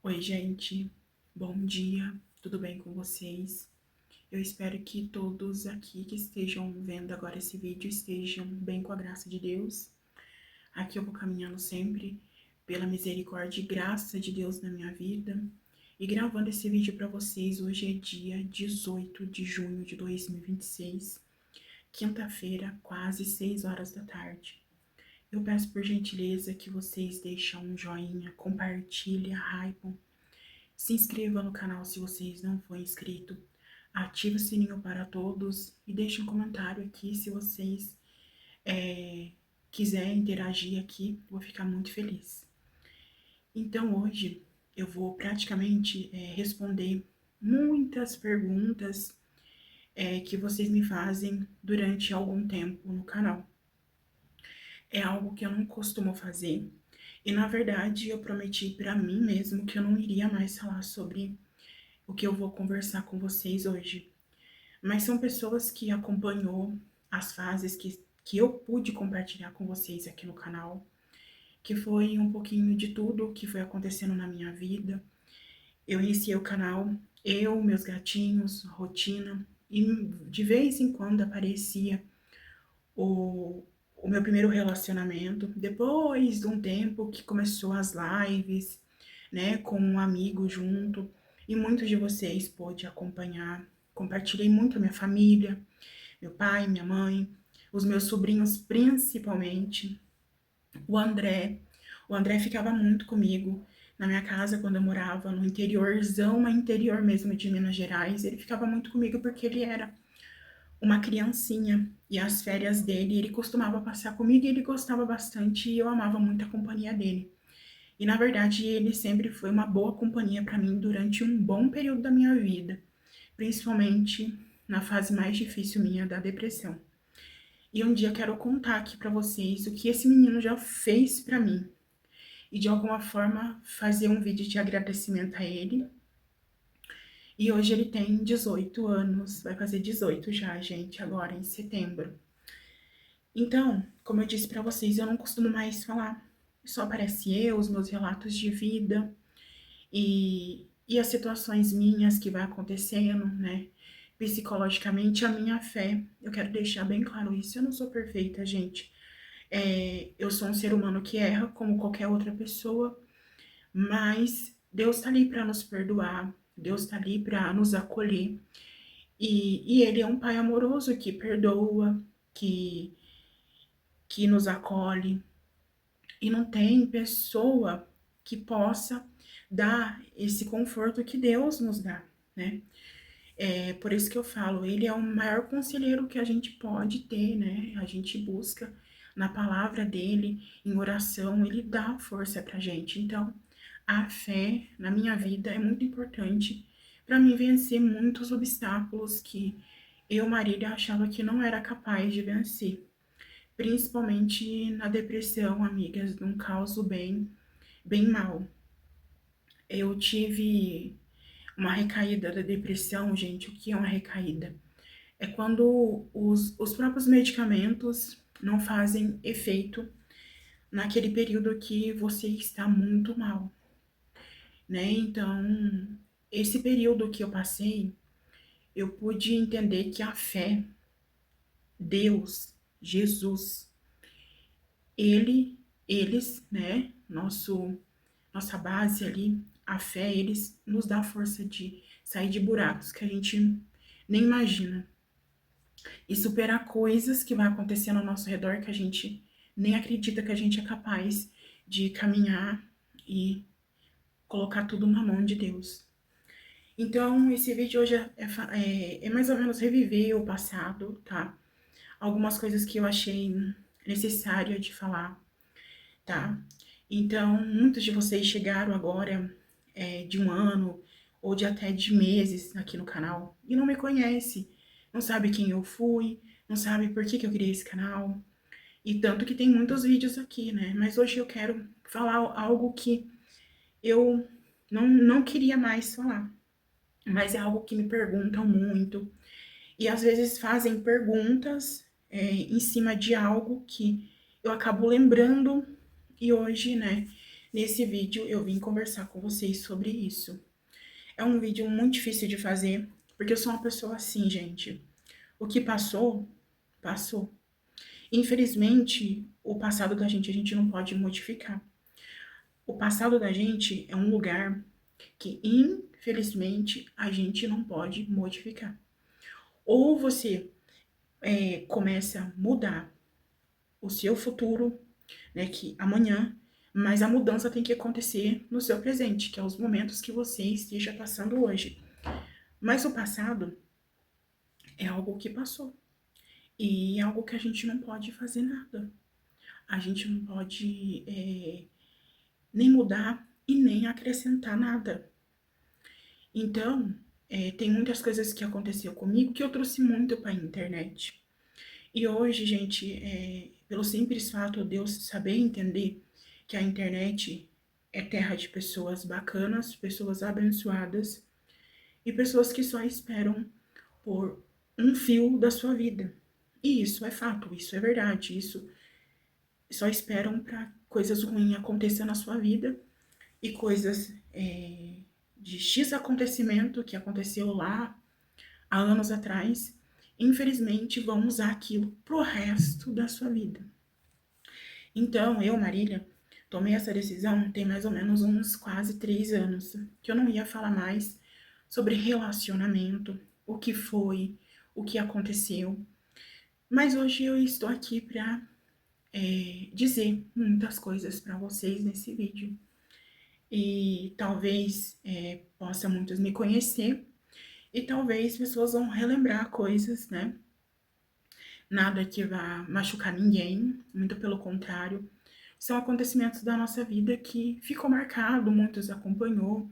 Oi, gente. Bom dia. Tudo bem com vocês? Eu espero que todos aqui que estejam vendo agora esse vídeo estejam bem com a graça de Deus. Aqui eu vou caminhando sempre pela misericórdia e graça de Deus na minha vida. E gravando esse vídeo para vocês, hoje é dia 18 de junho de 2026, quinta-feira, quase 6 horas da tarde. Eu peço por gentileza que vocês deixem um joinha, compartilhem, hypam, se inscreva no canal se vocês não forem inscritos. Ative o sininho para todos e deixe um comentário aqui se vocês quiserem interagir aqui. Vou ficar muito feliz. Então hoje eu vou praticamente responder muitas perguntas que vocês me fazem durante algum tempo no canal. É algo que eu não costumo fazer. E na verdade eu prometi para mim mesmo que eu não iria mais falar sobre o que eu vou conversar com vocês hoje. Mas são pessoas que acompanhou as fases que eu pude compartilhar com vocês aqui no canal, que foi um pouquinho de tudo que foi acontecendo na minha vida. Eu iniciei o canal, eu, meus gatinhos, rotina, e de vez em quando aparecia o, o meu primeiro relacionamento. Depois de um tempo que começou as lives, né, com um amigo junto, e muitos de vocês pôde acompanhar. Compartilhei muito a minha família, meu pai, minha mãe, os meus sobrinhos principalmente, o André. O André ficava muito comigo na minha casa quando eu morava no interiorzão, mas interior mesmo de Minas Gerais. Ele ficava muito comigo porque ele era uma criancinha e as férias dele ele costumava passar comigo e ele gostava bastante e eu amava muito a companhia dele. E na verdade ele sempre foi uma boa companhia para mim durante um bom período da minha vida, principalmente na fase mais difícil minha da depressão. E um dia eu quero contar aqui para vocês o que esse menino já fez para mim e de alguma forma fazer um vídeo de agradecimento a ele. E hoje ele tem 18 anos, vai fazer 18 já, gente, agora em setembro. Então, como eu disse para vocês, eu não costumo mais falar. Só aparece eu, os meus relatos de vida e as situações minhas que vai acontecendo, né? Psicologicamente, a minha fé. Eu quero deixar bem claro isso. Eu não sou perfeita, gente. Eu sou um ser humano que erra, como qualquer outra pessoa, mas Deus tá ali para nos perdoar, Deus tá ali para nos acolher. E Ele é um Pai amoroso que perdoa, que, que nos acolhe. E não tem pessoa que possa dar esse conforto que Deus nos dá, né? É por isso que eu falo, ele é o maior conselheiro que a gente pode ter, né? A gente busca na palavra dele, em oração, ele dá força pra gente. Então, a fé na minha vida é muito importante para mim vencer muitos obstáculos que eu, Marília, achava que não era capaz de vencer. Principalmente na depressão, amigas, num caos bem mal. Eu tive uma recaída da depressão, gente. O que é uma recaída? É quando os próprios medicamentos não fazem efeito naquele período que você está muito mal, né? Então, esse período que eu passei, eu pude entender que a fé, Deus, Jesus, eles, né, nossa base ali, a fé, eles nos dá a força de sair de buracos que a gente nem imagina e superar coisas que vai acontecer ao nosso redor que a gente nem acredita que a gente é capaz de caminhar e colocar tudo na mão de Deus. Então, esse vídeo hoje é mais ou menos reviver o passado, tá? Algumas coisas que eu achei necessário de falar, tá? Então, muitos de vocês chegaram agora de um ano ou de até de meses aqui no canal e não me conhece, não sabe quem eu fui, não sabe por que eu criei esse canal. E tanto que tem muitos vídeos aqui, né? Mas hoje eu quero falar algo que eu não queria mais falar. Mas é algo que me perguntam muito. E às vezes fazem perguntas em cima de algo que eu acabo lembrando e hoje, né, Nesse vídeo eu vim conversar com vocês sobre isso. É um vídeo muito difícil de fazer, porque eu sou uma pessoa assim, gente. O que passou, passou. Infelizmente, o passado da gente a gente não pode modificar. O passado da gente é um lugar que, infelizmente, a gente não pode modificar. Ou você começa a mudar o seu futuro, né, que amanhã, mas a mudança tem que acontecer no seu presente, que é os momentos que você esteja passando hoje. Mas o passado é algo que passou e é algo que a gente não pode fazer nada. A gente não pode nem mudar e nem acrescentar nada. Então, tem muitas coisas que aconteceu comigo que eu trouxe muito para a internet. E hoje, gente, pelo simples fato de eu saber entender que a internet é terra de pessoas bacanas, pessoas abençoadas e pessoas que só esperam por um fio da sua vida. E isso é fato, isso é verdade, isso só esperam para coisas ruins acontecer na sua vida e coisas de X acontecimento que aconteceu lá há anos atrás, infelizmente vão usar aquilo pro resto da sua vida. Então, eu, Marília, tomei essa decisão tem mais ou menos uns quase 3 anos, que eu não ia falar mais sobre relacionamento, o que foi, o que aconteceu. Mas hoje eu estou aqui para dizer muitas coisas para vocês nesse vídeo. E talvez possa muitos me conhecer e talvez pessoas vão relembrar coisas, né? Nada que vá machucar ninguém, muito pelo contrário. São acontecimentos da nossa vida que ficou marcado, muitos acompanhou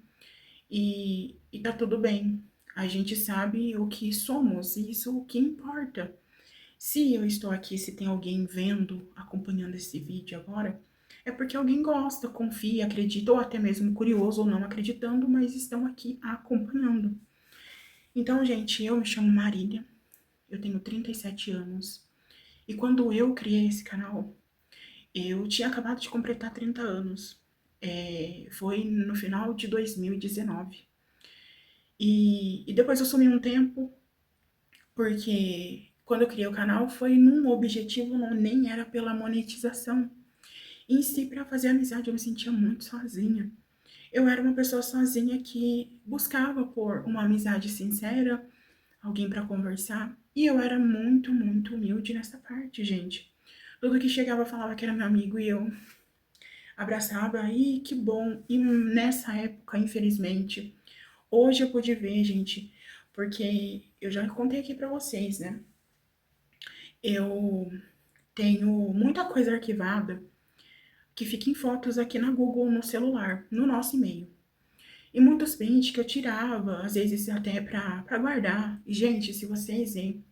e tá tudo bem. A gente sabe o que somos e isso é o que importa. Se eu estou aqui, se tem alguém vendo, acompanhando esse vídeo agora, é porque alguém gosta, confia, acredita, ou até mesmo curioso ou não acreditando, mas estão aqui acompanhando. Então, gente, eu me chamo Marília, eu tenho 37 anos, e quando eu criei esse canal, eu tinha acabado de completar 30 anos. Foi no final de 2019. E depois eu sumi um tempo, porque quando eu criei o canal foi num objetivo, não, nem era pela monetização. Em si, para fazer amizade, eu me sentia muito sozinha. Eu era uma pessoa sozinha que buscava por uma amizade sincera, alguém para conversar. E eu era muito, muito humilde nessa parte, gente. Tudo que chegava falava que era meu amigo e eu abraçava, e que bom. E nessa época, infelizmente, hoje eu pude ver, gente, porque eu já contei aqui pra vocês, né? Eu tenho muita coisa arquivada que fica em fotos aqui na Google, no celular, no nosso e-mail. E muitos prints que eu tirava, às vezes até pra guardar. E, gente, se vocês verem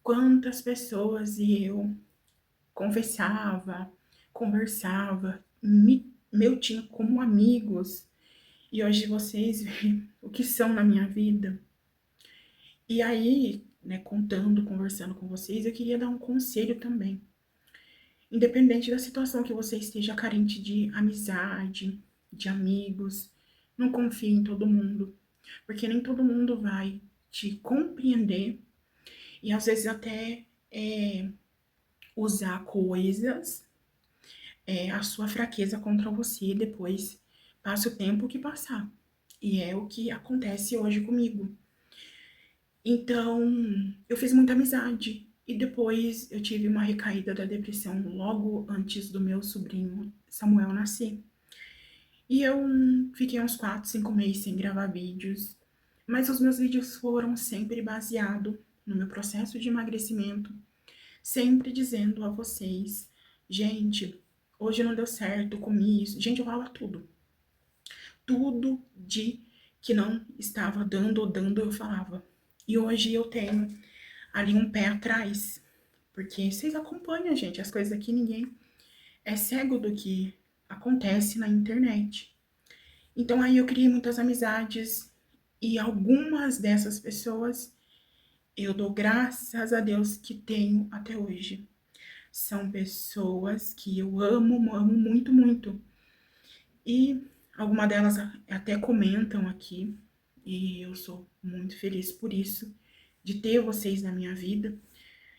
quantas pessoas eu conversava, meu tinha como amigos. E hoje vocês veem o que são na minha vida. E aí, né, contando, conversando com vocês, eu queria dar um conselho também. Independente da situação que você esteja carente de amizade, de amigos, não confie em todo mundo, porque nem todo mundo vai te compreender e às vezes até usar coisas, a sua fraqueza contra você depois passa o tempo que passar. E é o que acontece hoje comigo. Então, eu fiz muita amizade. E depois eu tive uma recaída da depressão logo antes do meu sobrinho Samuel nascer. E eu fiquei uns 4, 5 meses sem gravar vídeos. Mas os meus vídeos foram sempre baseados no meu processo de emagrecimento. Sempre dizendo a vocês, gente, hoje não deu certo, comi isso. Gente, eu falo tudo. Tudo de que não estava dando, eu falava. E hoje eu tenho ali um pé atrás, porque vocês acompanham, gente, as coisas aqui, ninguém é cego do que acontece na internet. Então aí eu criei muitas amizades e algumas dessas pessoas eu dou graças a Deus que tenho até hoje. São pessoas que eu amo, amo muito, muito. E algumas delas até comentam aqui, e eu sou muito feliz por isso, de ter vocês na minha vida.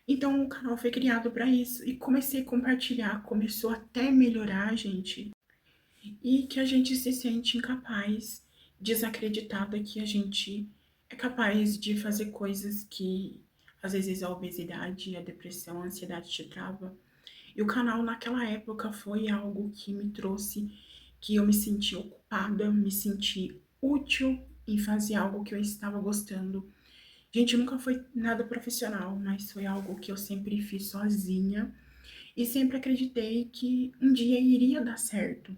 Então o canal foi criado para isso e comecei a compartilhar, começou até melhorar, gente, e que a gente se sente incapaz, desacreditada que a gente é capaz de fazer coisas que às vezes a obesidade, a depressão, a ansiedade te trava. E o canal naquela época foi algo que me trouxe, que eu me senti ocupada, me senti útil em fazer algo que eu estava gostando. Gente, nunca foi nada profissional, mas foi algo que eu sempre fiz sozinha e sempre acreditei que um dia iria dar certo.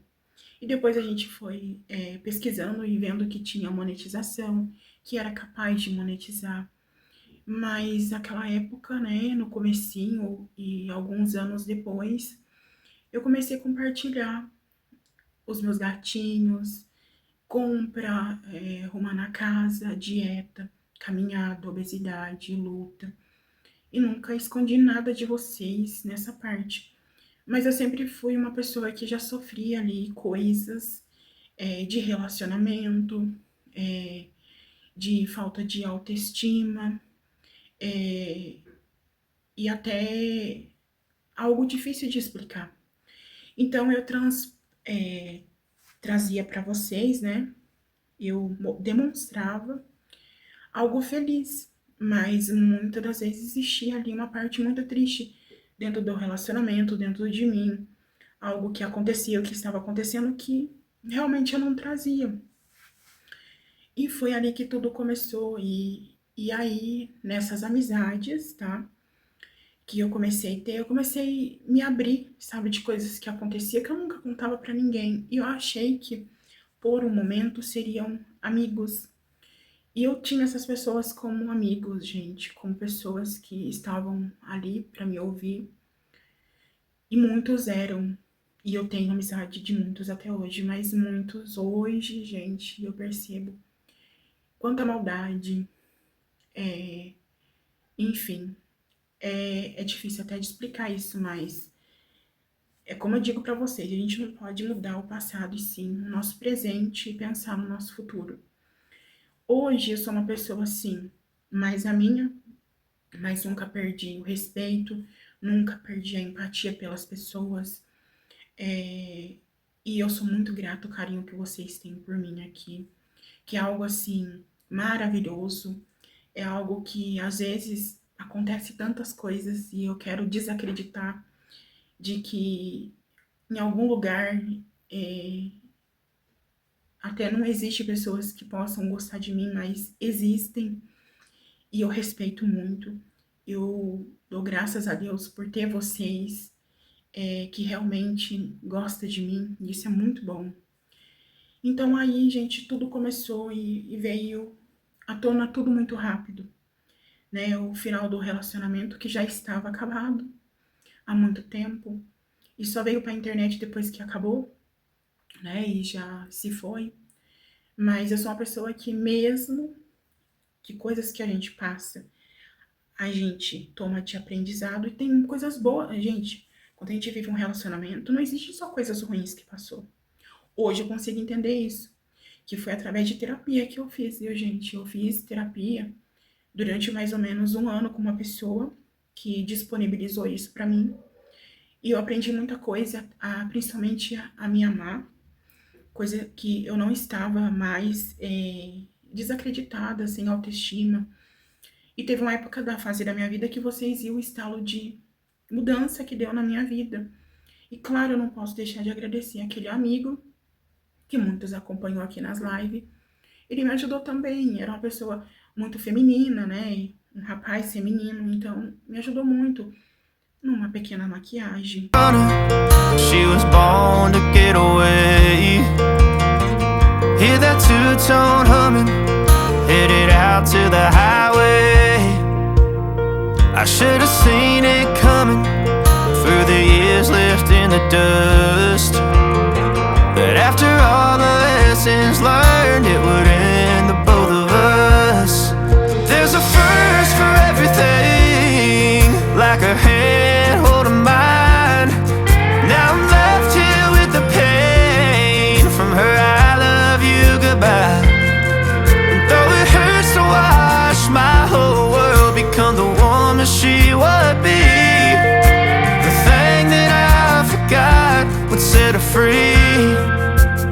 E depois a gente foi pesquisando e vendo que tinha monetização, que era capaz de monetizar. Mas naquela época, né, no comecinho e alguns anos depois, eu comecei a compartilhar os meus gatinhos, compra, arrumar na casa, dieta, caminhada, obesidade, luta. E nunca escondi nada de vocês nessa parte. Mas eu sempre fui uma pessoa que já sofria ali coisas de relacionamento, é, de falta de autoestima, é, e até algo difícil de explicar. Então eu trazia para vocês, né? Eu demonstrava algo feliz, mas muitas das vezes existia ali uma parte muito triste dentro do relacionamento, dentro de mim, algo que acontecia, o que estava acontecendo que realmente eu não trazia. E foi ali que tudo começou, e aí, nessas amizades, tá? Que eu comecei a ter, eu comecei a me abrir, sabe, de coisas que acontecia que eu nunca contava pra ninguém. E eu achei que, por um momento, seriam amigos. E eu tinha essas pessoas como amigos, gente, como pessoas que estavam ali pra me ouvir. E muitos eram, e eu tenho amizade de muitos até hoje, mas muitos hoje, gente, eu percebo quanta maldade, enfim, é difícil até de explicar isso, mas é como eu digo pra vocês, a gente não pode mudar o passado e sim o nosso presente e pensar no nosso futuro. Hoje eu sou uma pessoa assim, mais a minha, mas nunca perdi o respeito, nunca perdi a empatia pelas pessoas. E eu sou muito grata ao carinho que vocês têm por mim aqui, que é algo assim maravilhoso, é algo que às vezes acontece tantas coisas e eu quero desacreditar de que em algum lugar até não existe pessoas que possam gostar de mim, mas existem e eu respeito muito. Eu dou graças a Deus por ter vocês que realmente gostam de mim, e isso é muito bom. Então aí, gente, tudo começou e veio à tona tudo muito rápido, né? O final do relacionamento que já estava acabado há muito tempo e só veio para a internet depois que acabou, né? E já se foi. Mas eu sou uma pessoa que mesmo que coisas que a gente passa, a gente toma de aprendizado e tem coisas boas, gente. Quando a gente vive um relacionamento, não existe só coisas ruins que passou. Hoje eu consigo entender isso, que foi através de terapia que eu fiz, viu, gente? Eu fiz terapia durante mais ou menos um ano com uma pessoa que disponibilizou isso para mim. E eu aprendi muita coisa, principalmente a me amar, coisa que eu não estava mais desacreditada, sem autoestima. E teve uma época da fase da minha vida que vocês viram o estalo de mudança que deu na minha vida. E claro, eu não posso deixar de agradecer aquele amigo, que muitos acompanhou aqui nas lives. Ele me ajudou também, era uma pessoa muito feminina, né? Um rapaz feminino, então me ajudou muito numa pequena maquiagem. She was born to get away. Hear that two-tone humming, headed out to the highway. I should have seen it coming through the years left in the dust. But after all the lessons learned, it would end the both of us. There's a first for everything, like a hand holding mine. Now I'm left here with the pain from about. And though it hurts to watch my whole world become the woman she would be, the thing that I forgot would set her free.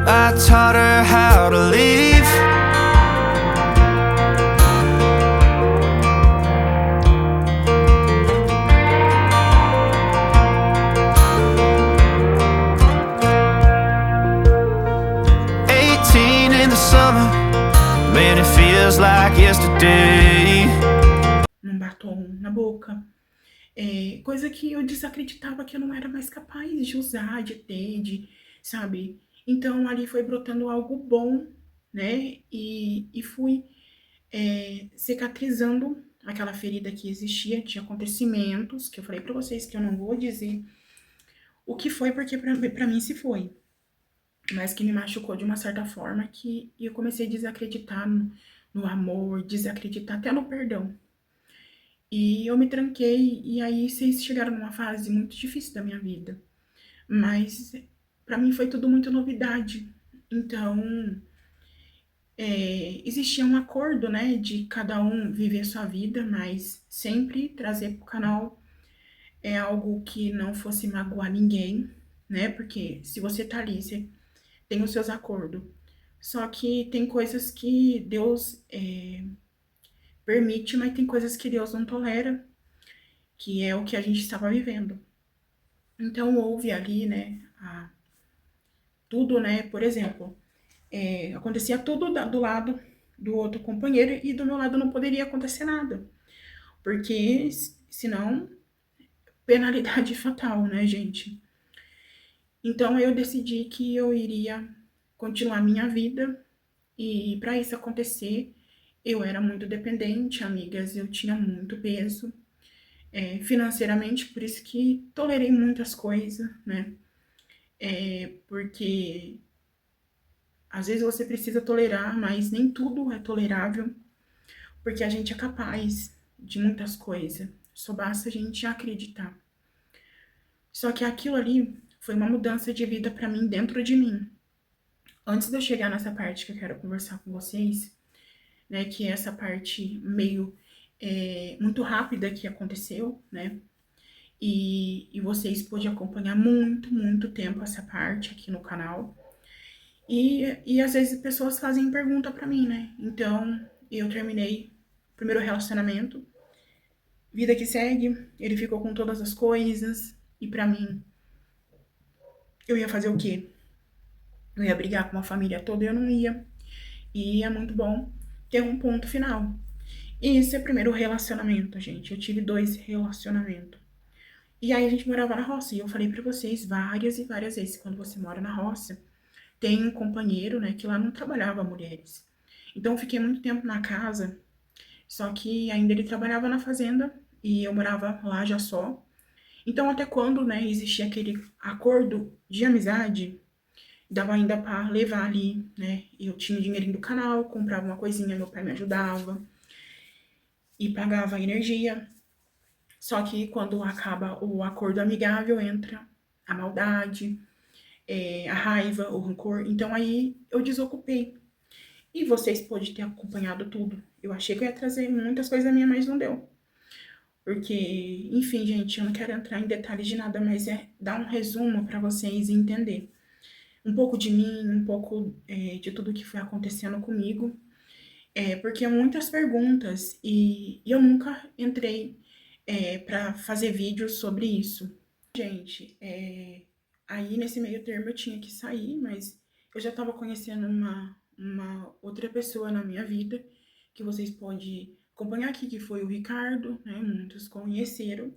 I taught her how to leave. Summer, man, it feels like yesterday. Um batom na boca, coisa que eu desacreditava que eu não era mais capaz de usar, de ter, sabe? Então ali foi brotando algo bom, né? E fui cicatrizando aquela ferida que existia, tinha acontecimentos que eu falei pra vocês que eu não vou dizer o que foi, porque pra mim se foi, mas que me machucou de uma certa forma que eu comecei a desacreditar no amor, desacreditar até no perdão. E eu me tranquei, e aí vocês chegaram numa fase muito difícil da minha vida. Mas pra mim foi tudo muito novidade. Então, existia um acordo, né, de cada um viver a sua vida, mas sempre trazer pro canal algo que não fosse magoar ninguém, né? Porque se você tá ali, você tem os seus acordos. Só que tem coisas que Deus permite, mas tem coisas que Deus não tolera, que é o que a gente estava vivendo. Então houve ali, né, tudo, né, por exemplo, acontecia tudo do lado do outro companheiro e do meu lado não poderia acontecer nada, porque senão penalidade fatal, né, gente? Então eu decidi que eu iria continuar minha vida e para isso acontecer, eu era muito dependente, amigas, eu tinha muito peso, financeiramente, por isso que tolerei muitas coisas, né? Porque às vezes você precisa tolerar, mas nem tudo é tolerável, porque a gente é capaz de muitas coisas, só basta a gente acreditar. Só que aquilo ali foi uma mudança de vida para mim dentro de mim. Antes de eu chegar nessa parte que eu quero conversar com vocês, né, que é essa parte meio muito rápida que aconteceu, né, e vocês podem acompanhar muito tempo essa parte aqui no canal. E às vezes pessoas fazem pergunta pra mim, né? Então, eu terminei o primeiro relacionamento, vida que segue, ele ficou com todas as coisas, e pra mim, eu ia fazer o quê? Eu ia brigar com uma família toda? Eu não ia. E é muito bom ter um ponto final. E esse é o primeiro relacionamento, gente. Eu tive 2 relacionamentos. E aí a gente morava na roça, e eu falei pra vocês várias e várias vezes, quando você mora na roça, tem um companheiro, né, que lá não trabalhava mulheres. Então eu fiquei muito tempo na casa, só que ainda ele trabalhava na fazenda e eu morava lá já só. Então até quando, né, existia aquele acordo de amizade, dava ainda para levar ali, né? Eu tinha o dinheirinho do canal, comprava uma coisinha, meu pai me ajudava e pagava a energia. Só que quando acaba o acordo amigável, entra a maldade, a raiva, o rancor. Então aí eu desocupei. E vocês podem ter acompanhado tudo. Eu achei que eu ia trazer muitas coisas minhas, mas não deu. Porque, enfim, gente, eu não quero entrar em detalhes de nada, mas é dar um resumo para vocês entenderem um pouco de mim, um pouco de tudo que foi acontecendo comigo. Porque muitas perguntas e eu nunca entrei para fazer vídeos sobre isso. Gente, aí nesse meio termo eu tinha que sair, mas eu já estava conhecendo uma outra pessoa na minha vida, que vocês podem acompanhar aqui, que foi o Ricardo, né? Muitos conheceram.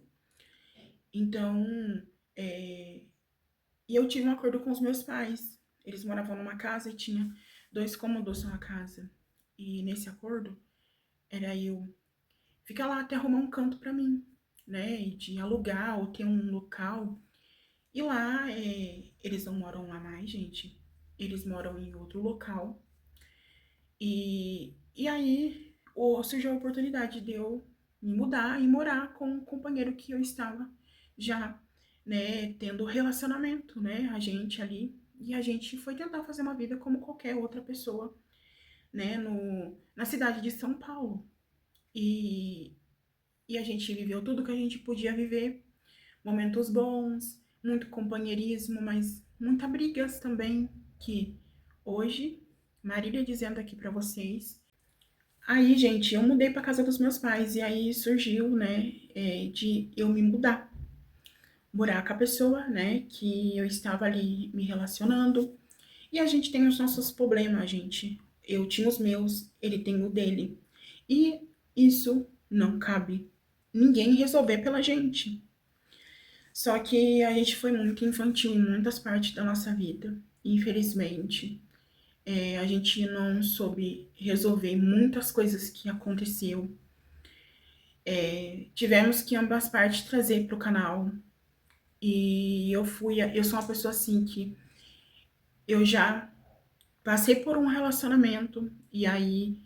Então, e eu tive um acordo com os meus pais. Eles moravam numa casa e tinha 2 cômodos na casa. E nesse acordo, era eu ficar lá até arrumar um canto para mim, né? E de alugar ou ter um local. E lá, eles não moram lá mais, gente. Eles moram em outro local. E aí, surgiu a oportunidade de eu me mudar e morar com o companheiro que eu estava já, né, tendo relacionamento, né, a gente ali. E a gente foi tentar fazer uma vida como qualquer outra pessoa né, na cidade de São Paulo. E, e a gente viveu tudo que a gente podia viver, momentos bons, muito companheirismo, mas muitas brigas também, que hoje, Marília dizendo aqui pra vocês. Aí, gente, eu mudei pra casa dos meus pais, e aí surgiu, né, de eu me mudar, morar com a pessoa, né, que eu estava ali me relacionando. E a gente tem os nossos problemas, gente. Eu tinha os meus, ele tem o dele. E isso não cabe ninguém resolver pela gente. Só que a gente foi muito infantil em muitas partes da nossa vida, infelizmente. A gente não soube resolver muitas coisas que aconteceu. Tivemos que ambas partes trazer para o canal. E eu sou uma pessoa assim que eu já passei por um relacionamento e aí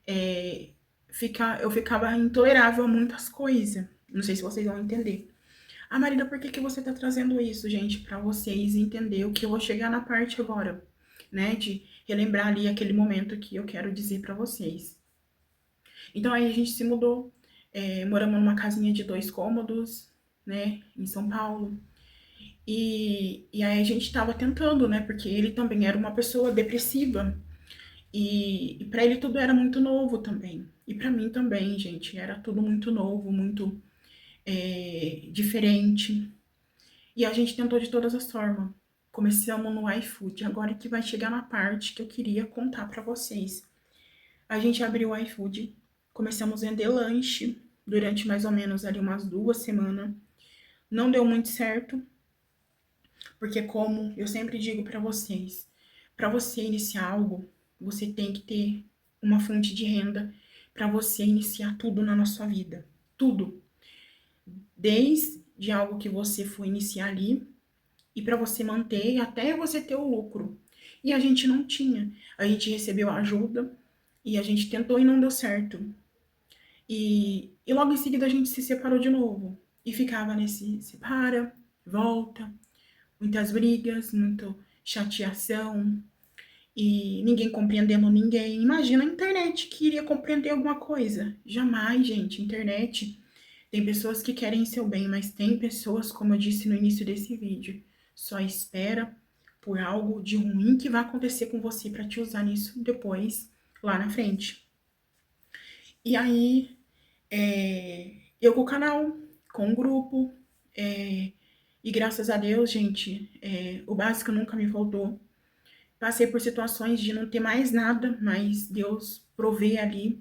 é, eu ficava intolerável a muitas coisas. Não sei se vocês vão entender. Ah, Marina, por que você tá trazendo isso, gente? Pra vocês entenderem o que eu vou chegar na parte agora, né? De relembrar ali aquele momento que eu quero dizer pra vocês. Então aí a gente se mudou, moramos numa casinha de 2 cômodos, né? Em São Paulo. E aí a gente tava tentando, né? Porque ele também era uma pessoa depressiva. E para ele tudo era muito novo também. E para mim também, gente, era tudo muito novo, muito diferente. E a gente tentou de todas as formas. Começamos no iFood, agora que vai chegar na parte que eu queria contar para vocês. A gente abriu o iFood, começamos a vender lanche durante mais ou menos ali umas 2 semanas. Não deu muito certo, porque como eu sempre digo para você iniciar algo, você tem que ter uma fonte de renda para você iniciar tudo na sua vida. Tudo. Desde algo que você for iniciar ali e para você manter até você ter o lucro. E a gente não tinha. A gente recebeu ajuda e a gente tentou e não deu certo. E logo em seguida a gente se separou de novo. E ficava nesse separa, volta, muitas brigas, muita chateação e ninguém compreendendo ninguém. Imagina a internet que iria compreender alguma coisa. Jamais, gente. Internet tem pessoas que querem seu bem, mas tem pessoas, como eu disse no início desse vídeo, só espera por algo de ruim que vai acontecer com você para te usar nisso depois, lá na frente. E aí, eu com o canal, com o grupo, e graças a Deus, gente, o básico nunca me faltou. Passei por situações de não ter mais nada, mas Deus provê ali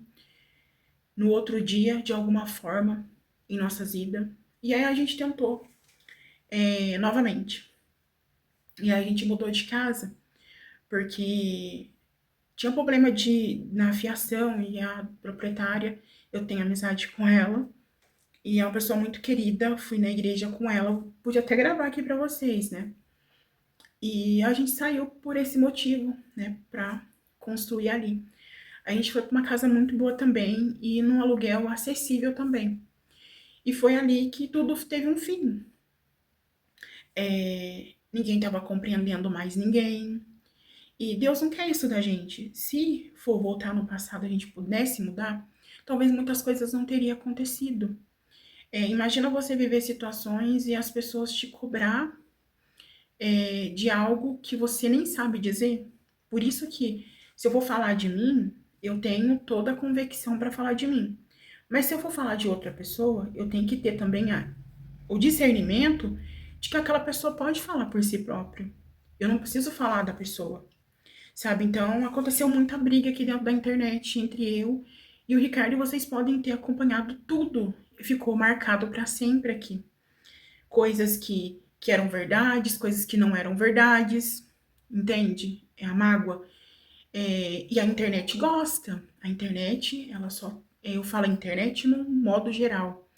no outro dia, de alguma forma, em nossas vidas. E aí a gente tentou novamente. E aí a gente mudou de casa, porque tinha um problema na fiação e a proprietária, eu tenho amizade com ela, e é uma pessoa muito querida, fui na igreja com ela, pude até gravar aqui pra vocês, né? E a gente saiu por esse motivo, né, pra construir ali. A gente foi pra uma casa muito boa também e num aluguel acessível também. E foi ali que tudo teve um fim. Ninguém estava compreendendo mais ninguém. E Deus não quer isso da gente. Se for voltar no passado, a gente pudesse mudar, talvez muitas coisas não teriam acontecido. Imagina você viver situações e as pessoas te cobrar de algo que você nem sabe dizer. Por isso que, se eu vou falar de mim, eu tenho toda a convicção para falar de mim. Mas se eu for falar de outra pessoa, eu tenho que ter também o discernimento de que aquela pessoa pode falar por si própria. Eu não preciso falar da pessoa, sabe? Então, aconteceu muita briga aqui dentro da internet entre eu e o Ricardo, e vocês podem ter acompanhado tudo. Ficou marcado para sempre aqui. Coisas que eram verdades, coisas que não eram verdades, entende? É a mágoa. E a internet gosta. A internet, ela só. Eu falo internet no modo geral,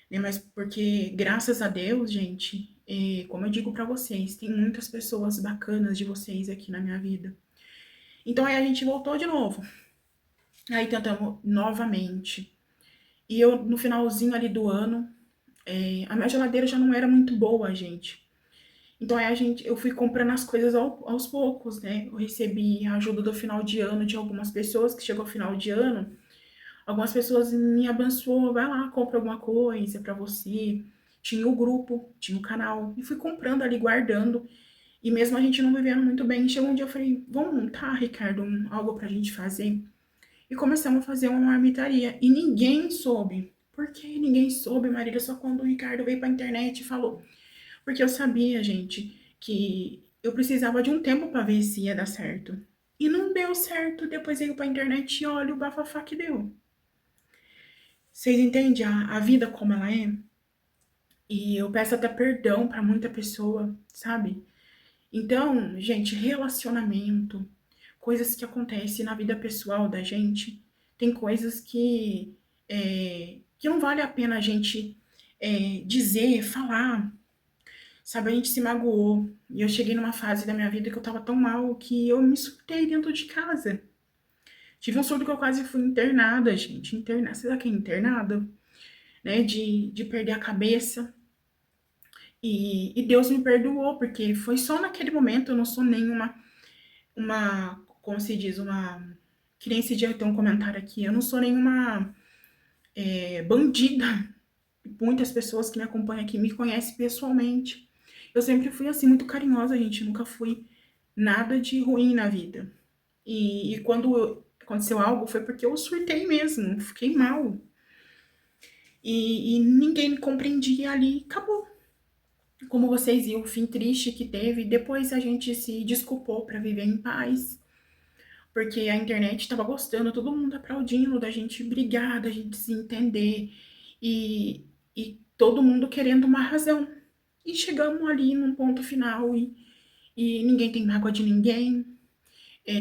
né? Mas porque, graças a Deus, gente, como eu digo pra vocês, tem muitas pessoas bacanas de vocês aqui na minha vida. Então aí a gente voltou de novo. Aí tentamos novamente. E eu, no finalzinho ali do ano, a minha geladeira já não era muito boa, gente. Então aí eu fui comprando as coisas aos poucos, né? Eu recebi a ajuda do final de ano de algumas pessoas, que chegou ao final de ano, algumas pessoas me abençoou, vai lá, compra alguma coisa pra você. Tinha o grupo, tinha o canal, e fui comprando ali, guardando. E mesmo a gente não vivendo muito bem, chegou um dia eu falei, vamos montar, Ricardo, algo pra gente fazer? E começamos a fazer uma marmitaria. E ninguém soube. Por que ninguém soube, Marília? Só quando o Ricardo veio pra internet e falou. Porque eu sabia, gente, que eu precisava de um tempo pra ver se ia dar certo. E não deu certo. Depois veio pra internet e olha o bafafá que deu. Vocês entendem a vida como ela é? E eu peço até perdão pra muita pessoa, sabe? Então, gente, relacionamento, coisas que acontecem na vida pessoal da gente, tem coisas que não vale a pena a gente dizer, falar, sabe? A gente se magoou. E eu cheguei numa fase da minha vida que eu tava tão mal que eu me surtei dentro de casa. Tive um surto que eu quase fui internada, gente. Internada, sei lá quem é internada? Né? De perder a cabeça. E Deus me perdoou, porque foi só naquele momento, eu não sou nenhuma, como se diz, que nem esse dia tem um comentário aqui, eu não sou nenhuma bandida. Muitas pessoas que me acompanham aqui me conhecem pessoalmente. Eu sempre fui assim, muito carinhosa, gente, nunca fui nada de ruim na vida. E quando aconteceu algo foi porque eu surtei mesmo, fiquei mal. E ninguém me compreendia ali, acabou. Como vocês viram, o fim triste que teve, depois a gente se desculpou para viver em paz, porque a internet estava gostando, todo mundo aplaudindo da gente brigar, da gente se entender e, e todo mundo querendo uma razão. E chegamos ali num ponto final e ninguém tem mágoa de ninguém,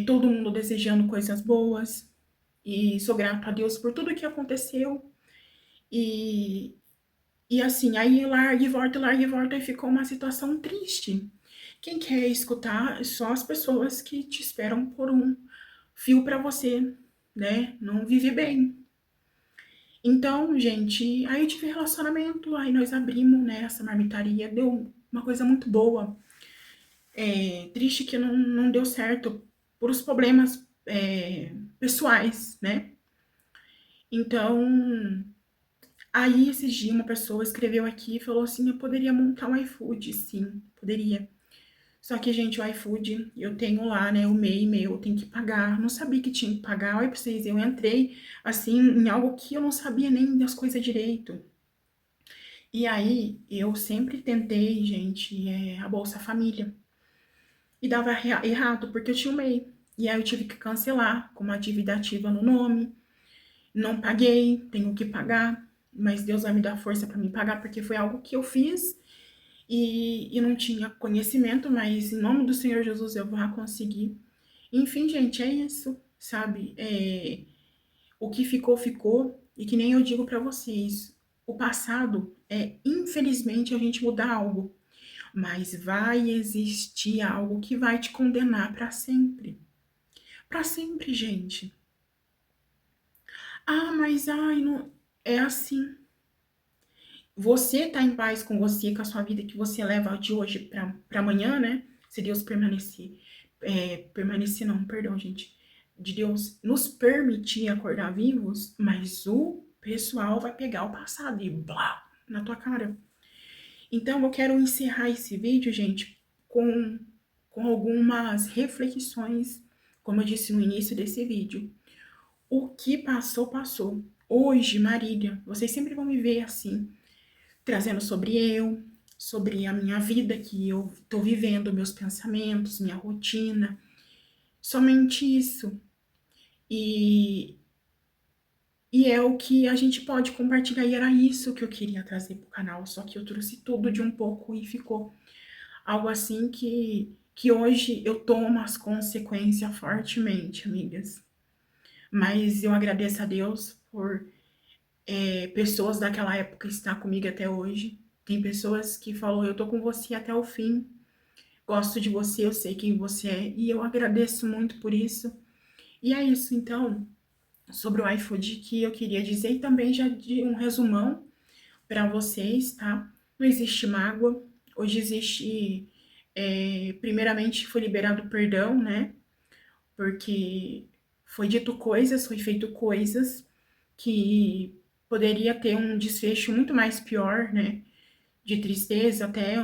todo mundo desejando coisas boas. E sou grata a Deus por tudo que aconteceu. E, e assim, aí larga e volta, e ficou uma situação triste. Quem quer escutar só as pessoas que te esperam por um fio para você, né? Não vive bem. Então, gente, aí eu tive relacionamento, aí nós abrimos, né, essa marmitaria, deu uma coisa muito boa. Triste que não deu certo por os problemas pessoais, né? Então, aí esses dias uma pessoa escreveu aqui e falou assim, eu poderia montar um iFood, sim, poderia. Só que, gente, o iFood, eu tenho lá, né, o MEI meu, eu tenho que pagar. Não sabia que tinha que pagar. Olha pra vocês, eu entrei, assim, em algo que eu não sabia nem das coisas direito. E aí, eu sempre tentei, gente, a Bolsa Família. E dava errado, porque eu tinha o MEI. E aí eu tive que cancelar, com uma dívida ativa no nome. Não paguei, tenho que pagar. Mas Deus vai me dar força para me pagar, porque foi algo que eu fiz e não tinha conhecimento, mas em nome do Senhor Jesus eu vou conseguir. Enfim, gente, é isso, sabe? O que ficou, ficou. E que nem eu digo para vocês, o passado infelizmente, a gente mudar algo, mas vai existir algo que vai te condenar para sempre. Para sempre, gente. Ah, mas ai, não é assim. Você tá em paz com você, com a sua vida que você leva de hoje para amanhã, né? Se Deus permanecer. Permanecer não, perdão, gente. De Deus nos permitir acordar vivos, mas o pessoal vai pegar o passado e blá na tua cara. Então eu quero encerrar esse vídeo, gente, com algumas reflexões, como eu disse no início desse vídeo. O que passou, passou. Hoje, Marília, vocês sempre vão me ver assim, trazendo sobre a minha vida que eu tô vivendo, meus pensamentos, minha rotina. Somente isso. E, e é o que a gente pode compartilhar. E era isso que eu queria trazer pro canal. Só que eu trouxe tudo de um pouco e ficou algo assim que hoje eu tomo as consequências fortemente, amigas. Mas eu agradeço a Deus por pessoas daquela época estar comigo até hoje. Tem pessoas que falam, eu tô com você até o fim. Gosto de você, eu sei quem você é. E eu agradeço muito por isso. E é isso, então, sobre o iFood que eu queria dizer. E também já de um resumão para vocês, tá? Não existe mágoa. Hoje existe Primeiramente foi liberado perdão, né? Porque foi dito coisas, foi feito coisas que poderia ter um desfecho muito mais pior, né? De tristeza, até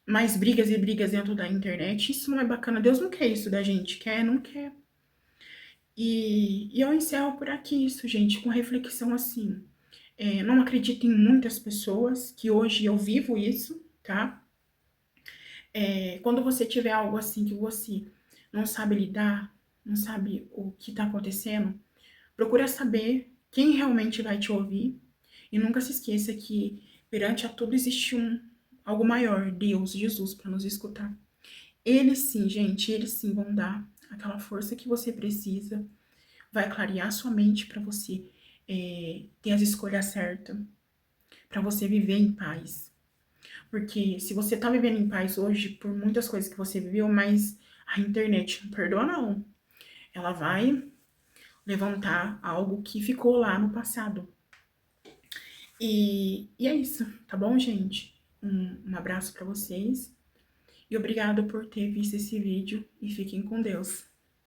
mais brigas e brigas dentro da internet. Isso não é bacana. Deus não quer isso da gente. Quer, não quer. E eu encerro por aqui isso, gente, com reflexão assim. Não acredito em muitas pessoas, que hoje eu vivo isso, tá? Quando você tiver algo assim que você não sabe lidar, não sabe o que tá acontecendo, procura saber quem realmente vai te ouvir. E nunca se esqueça que perante a tudo existe algo maior, Deus, Jesus, para nos escutar. Eles sim, gente, eles sim vão dar aquela força que você precisa, vai clarear sua mente para você ter as escolhas certas, para você viver em paz. Porque se você tá vivendo em paz hoje por muitas coisas que você viveu, mas a internet não perdoa, não. Ela vai levantar algo que ficou lá no passado. E é isso, tá bom, gente? Um abraço para vocês. E obrigado por ter visto esse vídeo. E fiquem com Deus.